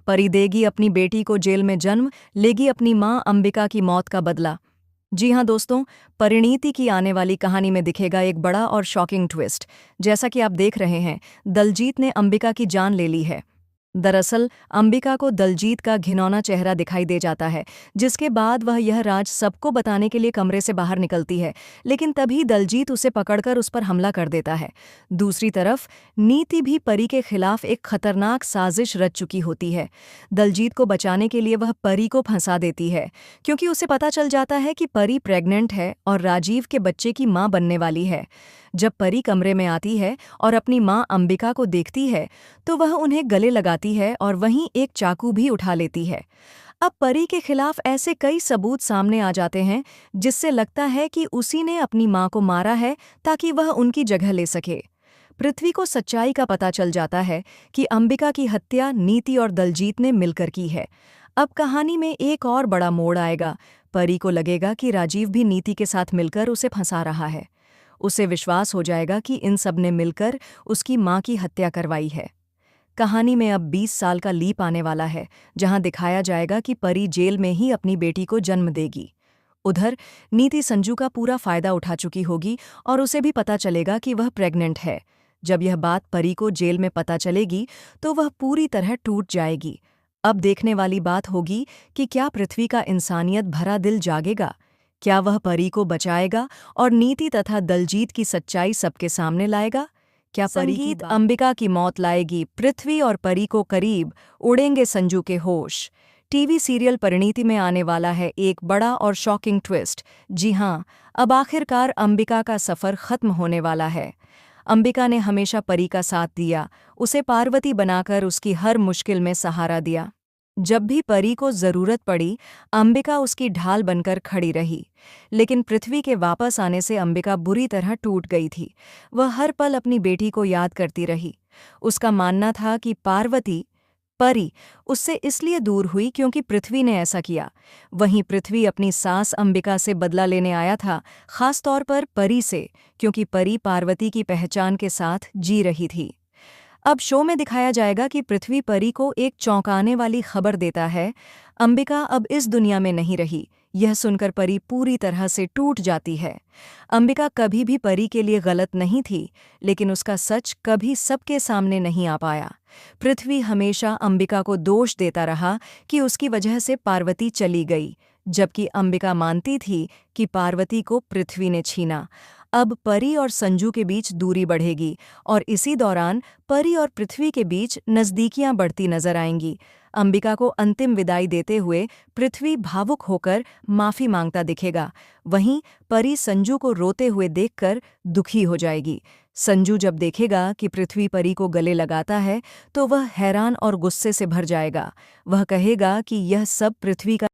परी देगी अपनी बेटी को जेल में जन्म, लेगी अपनी मां अंबिका की मौत का बदला। जी हाँ दोस्तों, परिणीति की आने वाली कहानी में दिखेगा एक बड़ा और शॉकिंग ट्विस्ट। जैसा कि आप देख रहे हैं, दलजीत ने अंबिका की जान ले ली है। दरअसल अंबिका को दलजीत का घिनौना चेहरा दिखाई दे जाता है, जिसके बाद वह यह राज सबको बताने के लिए कमरे से बाहर निकलती है। लेकिन तभी दलजीत उसे पकड़कर उस पर हमला कर देता है। दूसरी तरफ नीति भी परी के खिलाफ एक खतरनाक साजिश रच चुकी होती है। दलजीत को बचाने के लिए वह परी को फंसा देती है, क्योंकि उसे पता चल जाता है कि परी प्रेग्नेंट है और राजीव के बच्चे की मां बनने वाली है। जब परी कमरे में आती है और अपनी मां अंबिका को देखती है, तो वह उन्हें गले लगाती है और वहीं एक चाकू भी उठा लेती है। अब परी के खिलाफ ऐसे कई सबूत सामने आ जाते हैं, जिससे लगता है कि उसी ने अपनी मां को मारा है ताकि वह उनकी जगह ले सके। पृथ्वी को सच्चाई का पता चल जाता है कि अंबिका की हत्या नीति और दलजीत ने मिलकर की है। अब कहानी में एक और बड़ा मोड़ आएगा। परी को लगेगा कि राजीव भी नीति के साथ मिलकर उसे फंसा रहा है। उसे विश्वास हो जाएगा कि इन सब ने मिलकर उसकी मां की हत्या करवाई है। कहानी में अब 20 साल का लीप आने वाला है, जहां दिखाया जाएगा कि परी जेल में ही अपनी बेटी को जन्म देगी। उधर नीति संजू का पूरा फायदा उठा चुकी होगी और उसे भी पता चलेगा कि वह प्रेग्नेंट है। जब यह बात परी को जेल में पता चलेगी, तो वह पूरी तरह टूट जाएगी। अब देखने वाली बात होगी कि क्या पृथ्वी का इंसानियत भरा दिल जागेगा? क्या वह परी को बचाएगा और नीति तथा दलजीत की सच्चाई सबके सामने लाएगा? क्या संगीत अंबिका की मौत लाएगी पृथ्वी और परी को करीब? उड़ेंगे संजू के होश। टीवी सीरियल परिणीति में आने वाला है एक बड़ा और शॉकिंग ट्विस्ट। जी हाँ, अब आखिरकार अंबिका का सफ़र खत्म होने वाला है। अंबिका ने हमेशा परी का साथ दिया, उसे पार्वती बनाकर उसकी हर मुश्किल में सहारा दिया। जब भी परी को जरूरत पड़ी, अंबिका उसकी ढाल बनकर खड़ी रही। लेकिन पृथ्वी के वापस आने से अंबिका बुरी तरह टूट गई थी। वह हर पल अपनी बेटी को याद करती रही। उसका मानना था कि परी उससे इसलिए दूर हुई क्योंकि पृथ्वी ने ऐसा किया। वहीं पृथ्वी अपनी सास अंबिका से बदला लेने आया था, खास तौर पर परी से, क्योंकि परी पार्वती की पहचान के साथ जी रही थी। अब शो में दिखाया जाएगा कि पृथ्वी परी को एक चौंकाने वाली खबर देता है, अंबिका अब इस दुनिया में नहीं रही। यह सुनकर परी पूरी तरह से टूट जाती है। अंबिका कभी भी परी के लिए गलत नहीं थी, लेकिन उसका सच कभी सबके सामने नहीं आ पाया। पृथ्वी हमेशा अंबिका को दोष देता रहा कि उसकी वजह से पार्वती चली गई, जबकि अंबिका मानती थी कि पार्वती को पृथ्वी ने छीना। अब परी और संजू के बीच दूरी बढ़ेगी और इसी दौरान परी और पृथ्वी के बीच नज़दीकियां बढ़ती नजर आएंगी। अंबिका को अंतिम विदाई देते हुए पृथ्वी भावुक होकर माफी मांगता दिखेगा। वहीं परी संजू को रोते हुए देखकर दुखी हो जाएगी। संजू जब देखेगा कि पृथ्वी परी को गले लगाता है, तो वह हैरान और गुस्से से भर जाएगा। वह कहेगा कि यह सब पृथ्वी का